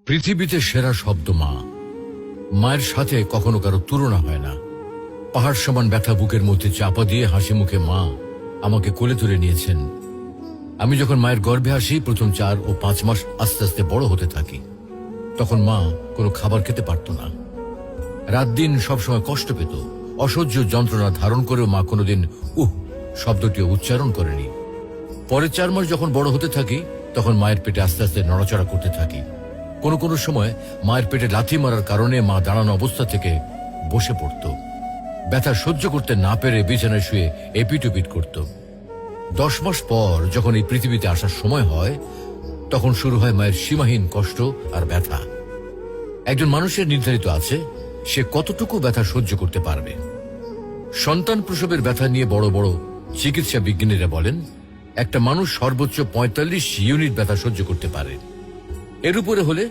পৃথিবীতে সেরা শব্দ মা। মায়ের সাথে কখনো কারো তুলনা হয় না। পাহাড় সমান ব্যথা বুকের মধ্যে চাপা দিয়ে হাসি মুখে মা আমাকে কোলে তুলে নিয়েছেন। আমি যখন মায়ের গর্ভে আসি, প্রথম 4 ও 5 মাস আস্তে আস্তে বড় হতে থাকি। তখন মা কোনো খাবার খেতে পারত না। রাত দিন সবসময় কষ্ট পেত। অসহ্য যন্ত্রণা ধারণ করেও মা কোনোদিন শব্দটিও উচ্চারণ করেনি। পরের 4 মাস যখন বড় হতে থাকি, তখন মায়ের পেটে আস্তে আস্তে নড়াচড়া করতে থাকি। কোনো কোনো সময় মায়ের পেটে লাথি মারার কারণে মা দাঁড়ানো অবস্থা থেকে বসে পড়ত। ব্যথা সহ্য করতে না পেরে বিছানায় শুয়ে এপিট-ওপিট করত। 10 মাস পর যখন এই পৃথিবীতে আসার সময় হয়, তখন শুরু হয় মায়ের সীমাহীন কষ্ট আর ব্যথা। একজন মানুষের নির্ধারিত আছে সে কতটুকু ব্যথা সহ্য করতে পারবে। সন্তান প্রসবের ব্যথা নিয়ে বড় বড় চিকিৎসা বিজ্ঞানীরা বলেন একটা মানুষ সর্বোচ্চ 45 ইউনিট ব্যথা সহ্য করতে পারে। এর উপরে হলে